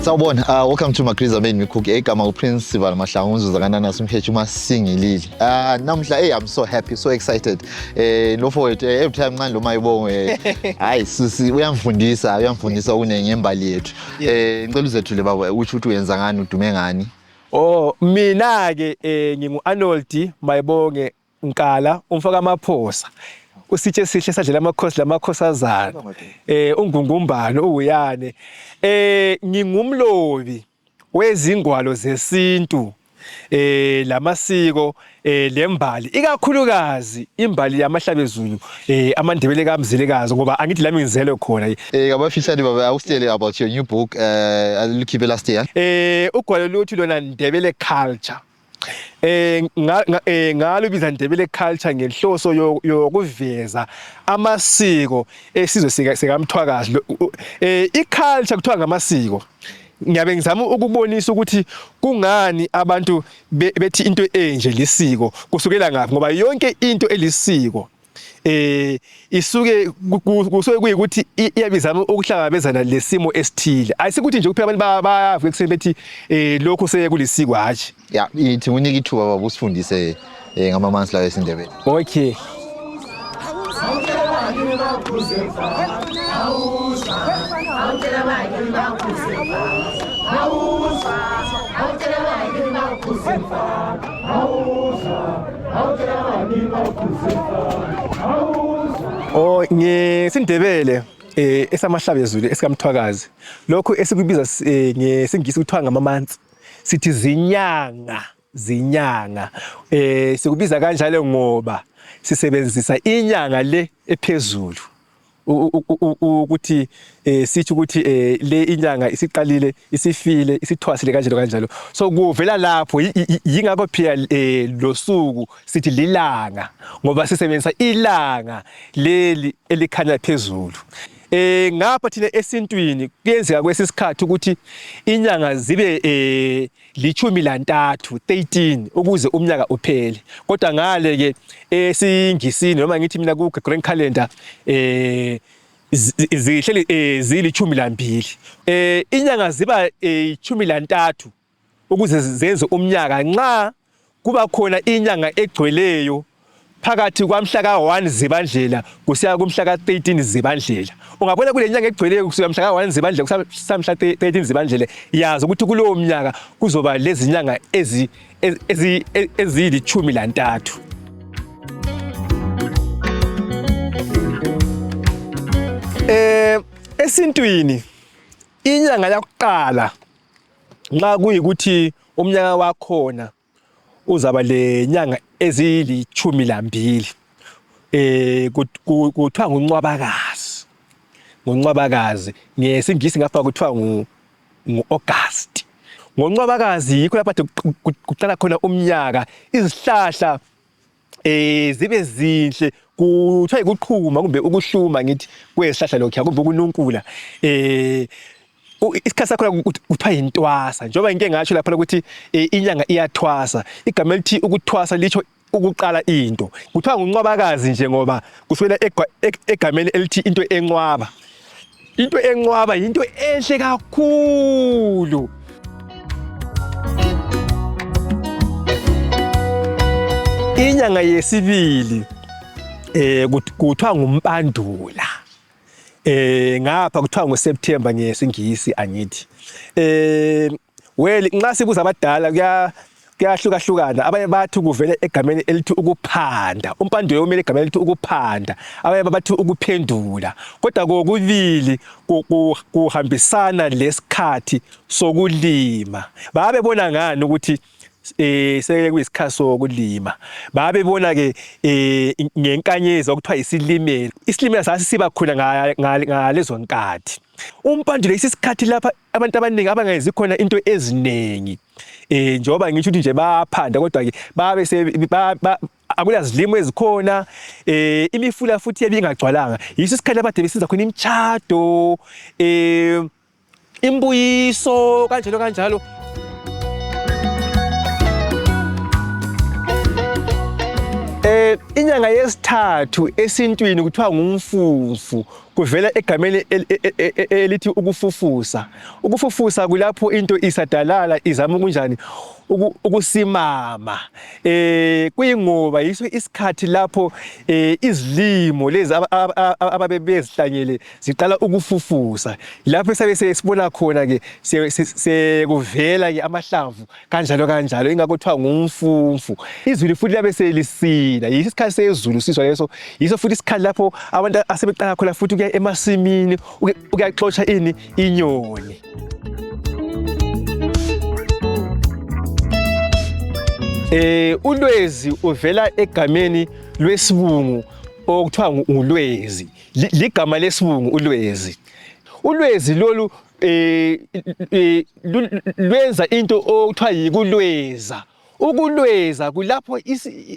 Sawubona, welcome to Magriza Main Cook. Egama uPrincipal Mahlangu zakanana simheche masingilile. Namhla I'm so happy, so excited. No forward every time nxa lo mayibonge. Hayi sisi uyamfundisa kunengembali yethu. Ngicela uzethu le baba uthi uyenza ngani udume ngani? Oh, mina ke ngingu Arnold Mayibonge Nkala umfaka amaphosa. Usitshe sihle sadlela lamakhosazana. Ungungumbalo uyane. Ngingumlobi wezingwalo zesintu. Lamasiko lembali ikakhulukazi imbali yamahlabezulu amandebele kaMzilikazi ngoba angithi lami ngizele khona. Kabafisani baba, I will tell you about your new book Lukhiphe last year. Ugwalo luthi lona Ndebele culture. Ngalubiza Ndebele culture ngenhloso yokuveza amasiko esizwe sikaMthwakazi. I-culture kuthiwa ngamasiko. Ngiyabe ngizama ukubonisa ukuthi kungani abantu bethi into enje lisiko kusukela ngaphi ngoba yonke into elisiko isuke kuyikuthi iyabizama ukuhlangabezana lesimo esithile. Ayisikuthi nje kuphela abantu bayavuka ekseni bethi lokho seye kulisiko hathi. Yeah, ithi unika ithuba baba usifundise ngamamanzi la esindebele. Okay. Oh, ngesindebele esamahlabezulu esikaMthwakazi. Lokho esikubiza ngesingisi kuthiwa ngamamanzi. Sithi zinyanga. Sikubiza kanjalo ngoba sisebenzisa inyanga le ephezulu. Ukuthi sithi ukuthi le inyanga isiqalile isifile isithwasile kanjalo so kuvela lapho yingakho phela losuku sithi lilanga ngoba sisebenzisa ilanga leli elikhanya phezulu. Ngapha thina esintwini kuyenzeka kwesisikhathi ukuthi inyanga zibe li-13 13 ukuze umnyaka uphele kodwa ngale ke esingisini noma ngithi mina ku Gregorian calendar zihleli zili-12. Inyanga ziba 13 ukuze zenze umnyaka nxa kuba khona inyanga egcweleyo phakathi kwamhla ka1 Zibandlela kusiya kumhla ka13 Zibandlela. Ungabona kule nyanga egcweleyo kusuka mhla ka1 Zibandlela kusamhla 13 Zibandlela yazi ukuthi kulowo mnyaka kuzoba lezi nyanga ezili-13. Esintwini inyanga yakuqala nxa kuyikuthi umnyaka wakhona uzaba le nyanga ezili-12 kuthiwa nguNcwabakazi ngesingisi ngapha kuthiwa ngu-August. NgoNcwabakazi yikho lapho kuqala khona umnyaka izihlahla zibe zinhle kuthiwa ukuqhuma kumbe ukuhluma ngithi kwezihlahla lokho kumbe ukununkula. Isikhathi sakhona kuthiwa yintwasa njengoba ngike ngatsho lapha ukuthi inyanga iyathwasa. Igama elithi ukuthwasa licho ukuqala into. Kuthiwa nguNcwabakazi nje ngoba kusukela egameni elithi into enqwaba. Into enqwaba into enhle kakhulu. Inyanga yesibili kuthiwa nguMpandula. Ngapha kuthiwa ngoSeptember ngesingisi angithi. Well nxa sibuza abadala kuyahlukahlukana. Abanye bathi kuvela egameni elithi ukuphanda. Umpandula umele egameni elithi ukuphanda. Abanye bathi ukuphendula. Kodwa kokubili kuhambisana lesikhathi sokulima. Babebona ngani ukuthi seke kuyisikhathi sokulima. Babebona ke ngenkanyezi okuthiwa isilimela. Isilimela sasiba khona ngalezo nkathi. Umpandula isikhathi lapha abantu abaningi abangayenzi khona into eziningi. Njengoba ngisho ukuthi nje baphanda kodwa ke babe akulazilimo ezikhona. Imifula futhi yebingagcwalanga. Yiso isikhathi abade besenza khona imtshado, imbuyiso kanjalo. Inyanga yesithathu esintwini kuthiwa ngumfumfu, kuvela egameni elithi ukufufusa. Ukufufusa kulapho into isadalala izama kunjani ukusimama. Kuyingoba yiso isikhathi lapho izilimo lezi ababezihlanyele ziqala ukufufusa. Lapho sabe sesibona khona ke sekuvela ke amahlamvu kanjalo ingakho kuthiwa ngumfumfu. Izulu futhi labe selisina, yiso isikhathi sezulu sizwa leso. Yiso futhi isikhathi lapho abantu asebeqala khona futhi ukuya emasimini ukuyaxotsha inyoni. Ulwezi uvela egameni lwesibungu okuthiwa ngulwezi. Ligama lesibungu ulwezi. Ulwezi lolu lwenza into okuthiwa yikulweza. Ukulweza kulapho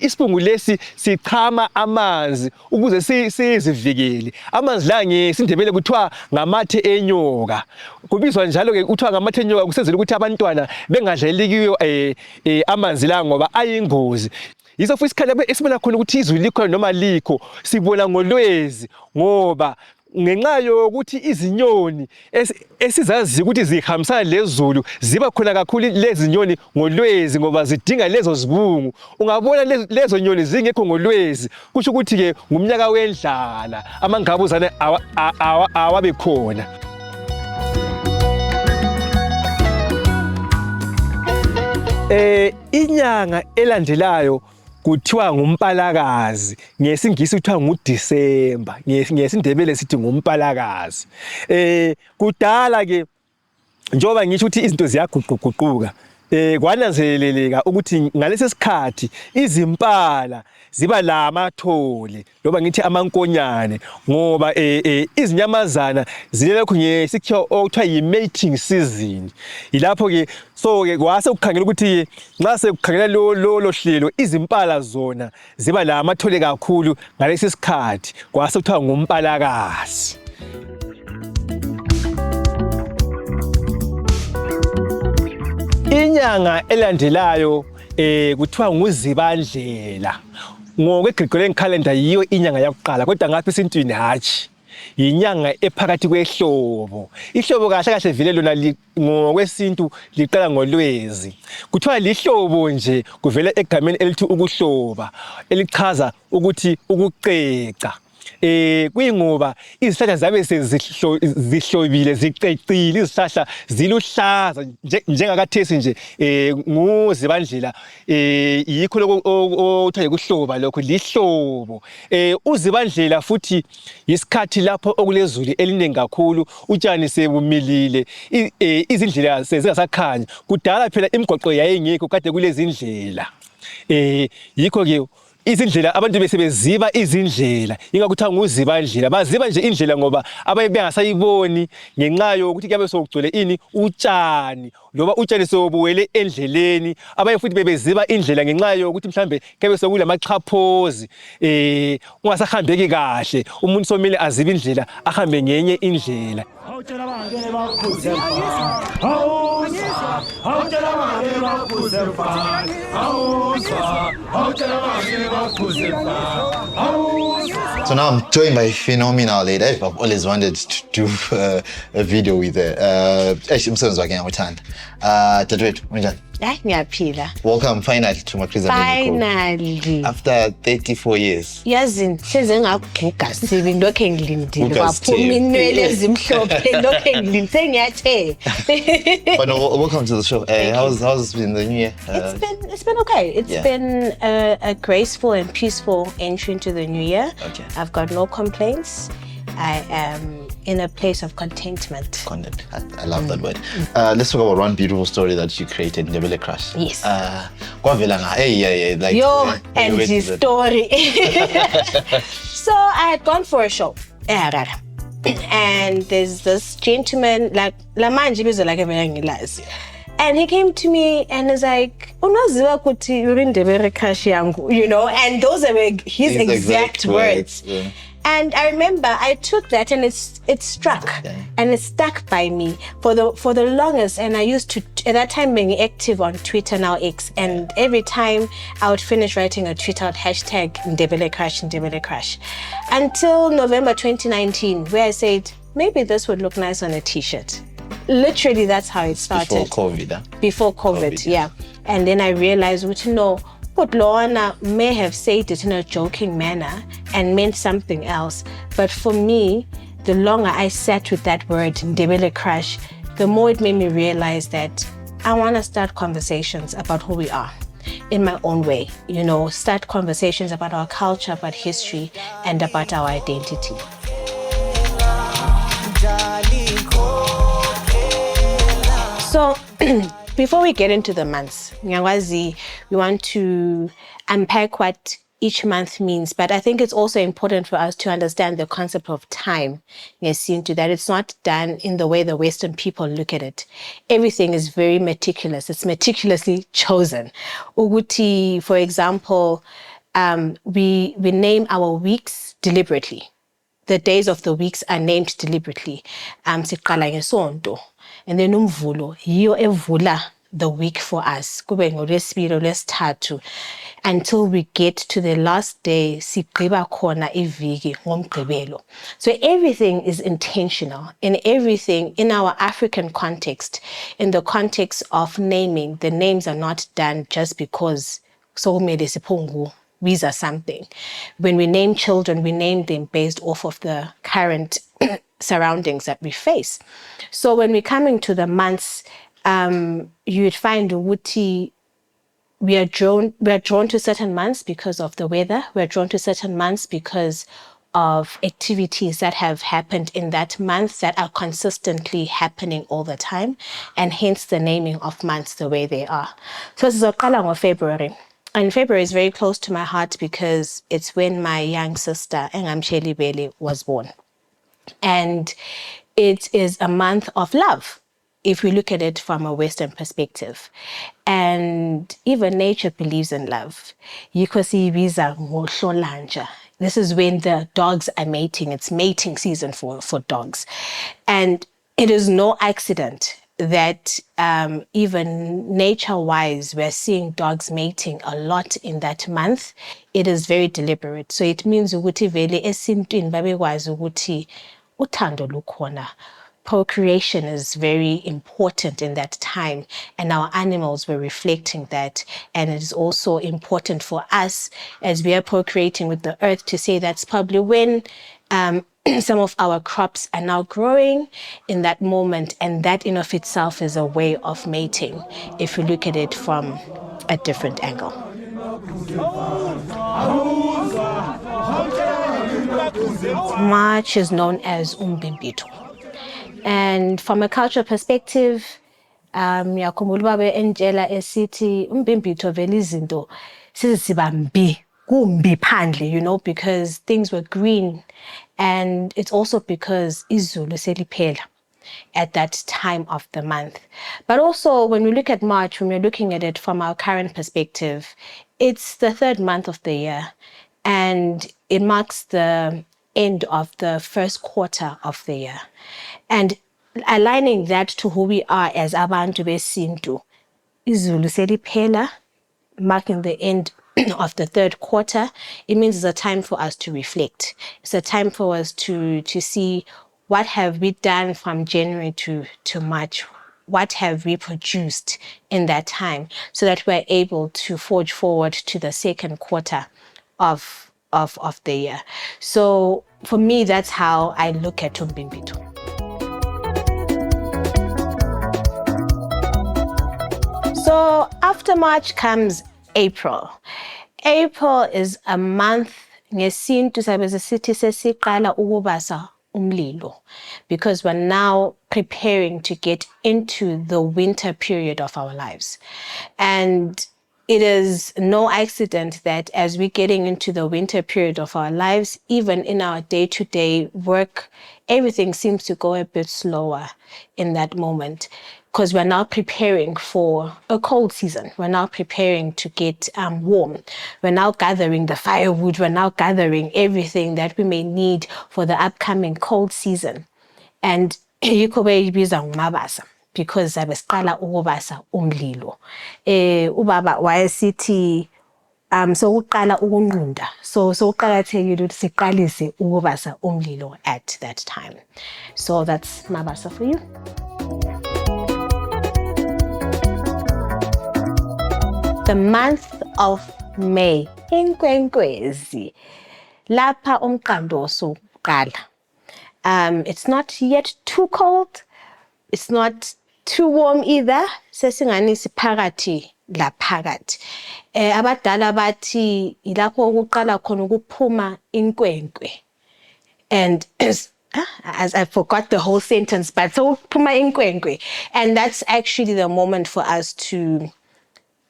isibungu lesi sichama amanzi ukuze sizivikele. Amanzi la ngesindebele kuthiwa ngamathe enyoka. Kubizwa njalo ke kuthiwa ngamathe enyoka kusenzela ukuthi abantwana bengadlali kiyo amanzi la ngoba ayingozi. Yiso futhi isikhathi lapho esibona khona ukuthi izulu likhona noma likho sibona ngolwezi ngoba ngenxa yokuthi izinyoni esizazi ukuthi zihambisana lezulu ziba khona kakhulu lezi nyoni ngolwezi ngoba zidinga lezo zibungu. Ungabona lezo nyoni zingekho ngolwezi kusho ukuthi ke ngumnyaka wendlala, amangabuzane awabe khona. Inyanga elandelayo kuthiwa ngumpalakazi, ngesingisi kuthiwa nguDisemba, ngesindebele sithi ngumpalakazi. Kudala ke njoba ngisho ukuthi izinto ziyaguquguquka, kwananzeleleka ukuthi ngalesi sikhathi izimpala ziba lamathole loba ngithi amankonyane ngoba izinyamazana zilelokho ngesikhiwa okuthiwa yi-mating season. Yilapho ke so ke kwase ukukhangela ukuthi nxa sekukhangela lo hlelo izimpala zona ziba lamathole kakhulu ngalesi sikhathi kwase kuthiwa ngumpalakazi. Inyanga elandelayo kuthiwa nguZibandlela. NgokweGregorian calendar yiyo inyanga yakuqala kodwa ngapha esintwini hatshi. Inyanga ephakathi kwehlobo. Ihlobo kahle kahle vele lona ngokwesintu liqala ngolwezi. Kuthiwa lihlobo nje kuvela egameni elithi ukuhloba elichaza ukuthi ukuceca. Kuyingoba izihlahla zabe sezihlobile zicecile, izihlahla ziluhlaza njengakathesi nje nguZibandlela. Yikho lokho okuthiwa ukuhloba lokho lihlobo. uZibandlela futhi isikhathi lapho okulezulu eliningi kakhulu, utshani sebumilile, izindlela sezingasakhanyi. Kudala phela imigwaqo yayingekho kade kulezi indlela. Yikho ke izindlela abantu besebeziba izindlela, ingakho kuthiwa nguZibandlela. Baziba nje indlela ngoba abaye bengasayiboni ngenxa yokuthi kuyabe sokugcwele ini utshani loba utshani sobuwele endleleni. Abaye futhi bebeziba indlela ngenxa yokuthi mhlambe kuyabe sokulamachaphozi, ungasahambeki kahle, umuntu somile azibe indlela ahambe ngenye indlela. So now I'm joined by a phenomenal lady. I've always wanted to do a video with her. Umsebenzi wakhe ngiyawuthanda. Dadewethu, unjani? Ngiyaphila. Welcome finally to Makriza Medical. Finally. After 34 years. Yazini hleze ngaguga sibi ngilokho ngilindile waphuma inwele ezimhlophe lokho ngilindile sengiyathe. But no, welcome to the show. How's been the new year? It's been okay. It's been a graceful and peaceful entry into the new year. Okay. I've got no complaints. I am in a place of contentment. Content. I love that word. Let's talk about one beautiful story that you created, Ndebele Crush. Yes. Like Yo, and his story. So I had gone for a show. And there's this gentleman, like Lamanje bizo like a and he came to me and is like, unaziwa kuti uri Ndebele Crush yangu, you know, and those are his exact words. Yeah. And I remember I took that and it struck and it stuck by me for the longest. And I used to, at that time, being active on Twitter, now X, and every time I would finish writing a tweet, I would hashtag Ndebele Crash, until November 2019, where I said, maybe this would look nice on a t-shirt. Literally, that's how it started. Before COVID, huh? Before COVID, yeah. And then I realized, which but Loana may have said it in a joking manner and meant something else. But for me, the longer I sat with that word, Ndebele Crash, the more it made me realize that I want to start conversations about who we are in my own way. Start conversations about our culture, about history, and about our identity. So, before we get into the months, Nyangwazi, we want to unpack what each month means, but I think it's also important for us to understand the concept of time. That it's not done in the way the Western people look at it. Everything is very meticulous. It's meticulously chosen. Uguti, for example, we name our weeks deliberately. The days of the weeks are named deliberately. Siqala ngeSonto. And then umvulo yiyo evula the week for us. Kube ngoLwesibili, ngoLwesithathu, until we get to the last day, sigqiba khona iviki ngoMgqibelo. So everything is intentional. In everything, in our African context, in the context of naming, the names are not done just because sokumele sipho Wiza something. When we name children, we name them based off of the current surroundings that we face. So when we're coming to the months, you'd find Uguti, we are drawn to certain months because of the weather. We're drawn to certain months because of activities that have happened in that month that are consistently happening all the time, and hence the naming of months the way they are. So sizoqala ngoFebruary. And February is very close to my heart because it's when my young sister, Engamsheli Bele, was born. And it is a month of love, if we look at it from a Western perspective. And even nature believes in love. Yikosibiza ngohlolanja. This is when the dogs are mating. It's mating season for dogs. And it is no accident that even nature-wise, we're seeing dogs mating a lot in that month. It is very deliberate. So it means ukuthi vele esintwini babekwazi ukuthi uthando lukhona. Procreation is very important in that time, and our animals were reflecting that. And it is also important for us as we are procreating with the earth to say that's probably when some of our crops are now growing in that moment, and that in of itself is a way of mating if you look at it from a different angle. March is known as Umbimbito. And from a cultural perspective, ngiyakhumbula babe entshela esithi Umbimbito vele izinto sizibambi kumbi phandle, because things were green. And it's also because izulu seliphela at that time of the month. But also when we look at March, when we're looking at it from our current perspective, it's the third month of the year, and it marks the end of the first quarter of the year. And aligning that to who we are as abantu besintu, izulu seliphela, marking the end of the third quarter, it means it's a time for us to reflect. It's a time for us to see what have we done from January to March. What have we produced in that time so that we're able to forge forward to the second quarter of the year. So for me, that's how I look at Umbimbito. So after March comes April. April is a month ngesintu sabe sithi sesiqala ukubasa umlilo, because we're now preparing to get into the winter period of our lives. And it is no accident that as we're getting into the winter period of our lives, even in our day-to-day work, everything seems to go a bit slower in that moment. because we're now preparing for a cold season. We're now preparing to get warm. We're now gathering the firewood. We're now gathering everything that we may need for the upcoming cold season. And yikho beyibiza ngumabasa because zabe siqala ukubasa umlilo. Ubaba wayesithi sokuqala ukunqunda. So kuqakathekile ukuthi siqalise ukubasa umlilo at that time. So that's mabasa for you. The month of May, inkwenkwezi, lapha umqando sokuqala. It's not yet too cold, it's not too warm either. Sesingani siphakathi la phakathi. Abadala bathi ilapho ukuqala khona ukuphuma inkwenkwe. And as I forgot the whole sentence, but so ukuphuma inkwenkwe. And that's actually the moment for us to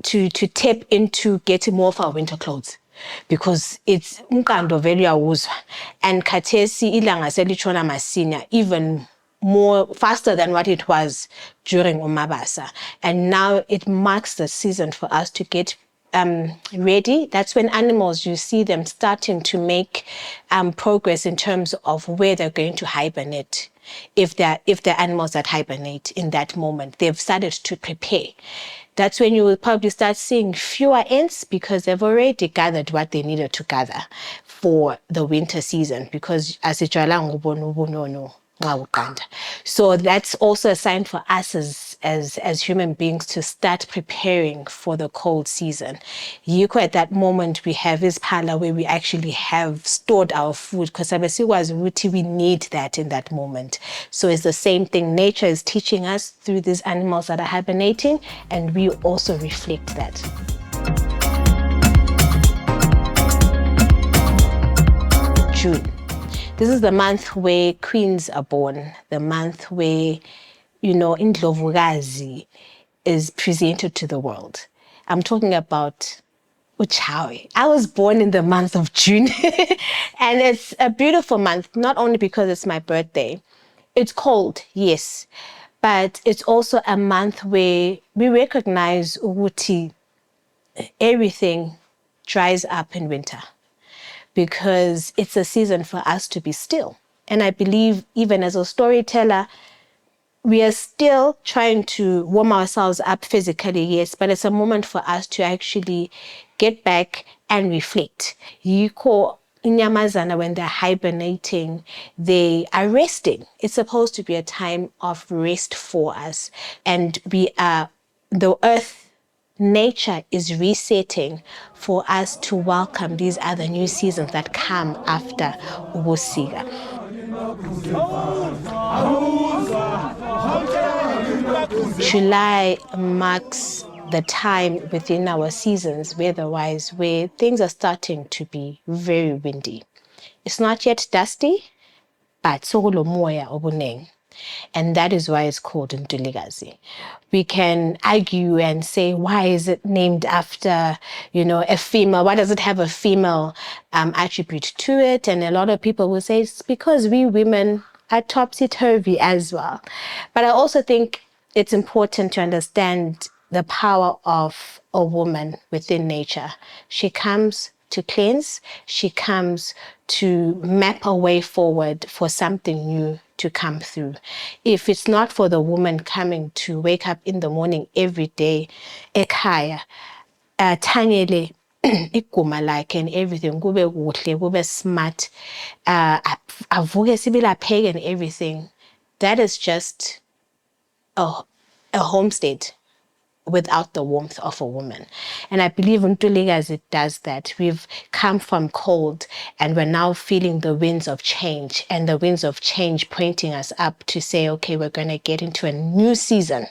tap into getting more of our winter clothes, because it's umqando vele uyawuzwa, and khathesi ilanga selitshona masinya even more faster than what it was during umabasa, and now it marks the season for us to get ready. That's when animals, you see them starting to make progress in terms of where they're going to hibernate. If they're animals that hibernate in that moment, they've started to prepare. That's when you will probably start seeing fewer ants because they've already gathered what they needed to gather for the winter season, because so that's also a sign for us as human beings to start preparing for the cold season. At that moment we have this pala where we actually have stored our food, because we need that in that moment. So it's the same thing. Nature is teaching us through these animals that are hibernating, and we also reflect that. June. This is the month where queens are born, the month where, Indlovukazi is presented to the world. I'm talking about Uchawe. I was born in the month of June, and it's a beautiful month, not only because it's my birthday. It's cold, yes, but it's also a month where we recognize Uguti, everything dries up in winter, because it's a season for us to be still. And I believe even as a storyteller, we are still trying to warm ourselves up physically, yes, but it's a moment for us to actually get back and reflect. Yiko inyamazana, when they're hibernating, they are resting. It's supposed to be a time of rest for us. And the earth, nature is resetting for us to welcome these other new seasons that come after ubusika. July marks the time within our seasons weather-wise where things are starting to be very windy. It's not yet dusty, but sokulo moya obuneng. And that is why it's called Ntulikazi. We can argue and say, why is it named after, a female? Why does it have a female attribute to it? And a lot of people will say it's because we women are topsy-turvy as well. But I also think it's important to understand the power of a woman within nature. She comes to cleanse. She comes to map a way forward for something new to come through. If it's not for the woman coming to wake up in the morning every day, ekhaya, thanyele iguma like and everything, kube kuhle, kube smart, avuke sibila pheke and everything, that is just a homestead without the warmth of a woman. And I believe Ntulikazi does that. We've come from cold and we're now feeling the winds of change, and the winds of change pointing us up to say, okay, we're going to get into a new season.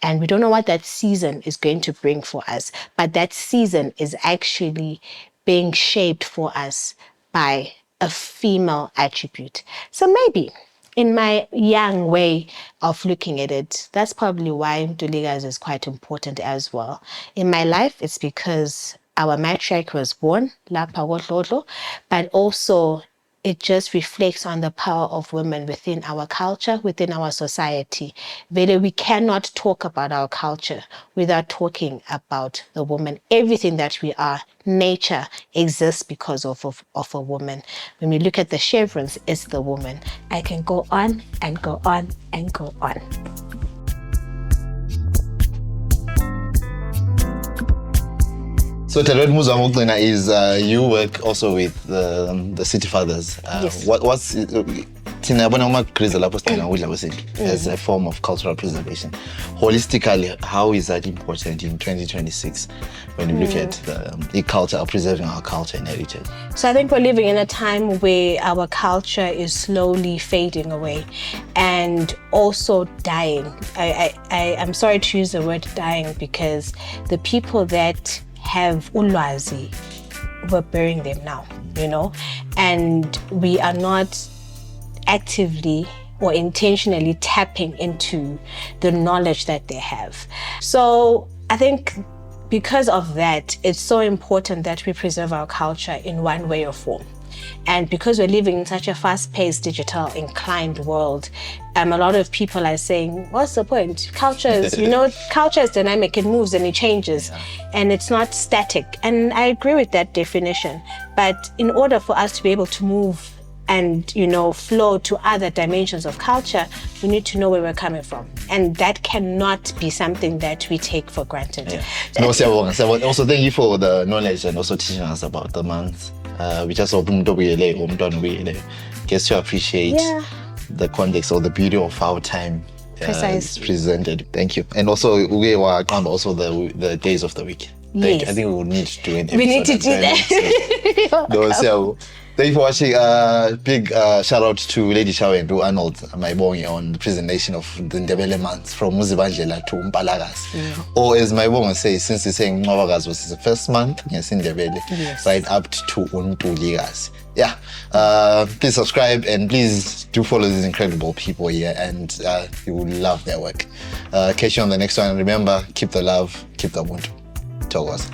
And we don't know what that season is going to bring for us, but that season is actually being shaped for us by a female attribute. So maybe in my young way of looking at it, that's probably why Ntulikazi is quite important as well. In my life, it's because our matriarch was born, Lapha Kohlodlo, but also it just reflects on the power of women within our culture, within our society. Really, we cannot talk about our culture without talking about the woman. Everything that we are, nature exists because of a woman. When we look at the chevrons, it's the woman. I can go on and go on and go on. So Tadwet Muzamukina is you work also with the City Fathers. Yes. What's as a form of cultural preservation? Holistically, how is that important in 2026 when you look at the culture, preserving our culture and heritage? So I think we're living in a time where our culture is slowly fading away and also dying. I'm sorry to use the word dying because the people that have ulwazi, we're burying them now, you know, and we are not actively or intentionally tapping into the knowledge that they have. So I think because of that, it's so important that we preserve our culture in one way or form. And because we're living in such a fast-paced, digital, inclined world, a lot of people are saying, what's the point? Culture is, culture is dynamic, it moves and it changes, and it's not static. And I agree with that definition. But in order for us to be able to move and, flow to other dimensions of culture, we need to know where we're coming from. And that cannot be something that we take for granted. Yeah. No, Siyabonga. Also, thank you for the knowledge and also teaching us about the months. We just guess to appreciate the context or the beauty of our time is presented. Thank you. And also, we were also the days of the week. Yes. I think we will need to do an episode. We need to do that. Thank you for watching. Big shout out to Lady Shawendu Arnold Maibongi on the presentation of the Ndebele months from Muzibandlela to Mpalakazi. Or as Maibongi says, since he's saying Mpalakazi was the first month, yes, in Ndebele, right up to Untulikazi. Yeah, please subscribe and please do follow these incredible people here, and you will love their work. Catch you on the next one. And remember, keep the love, keep the Ubuntu. Talk us.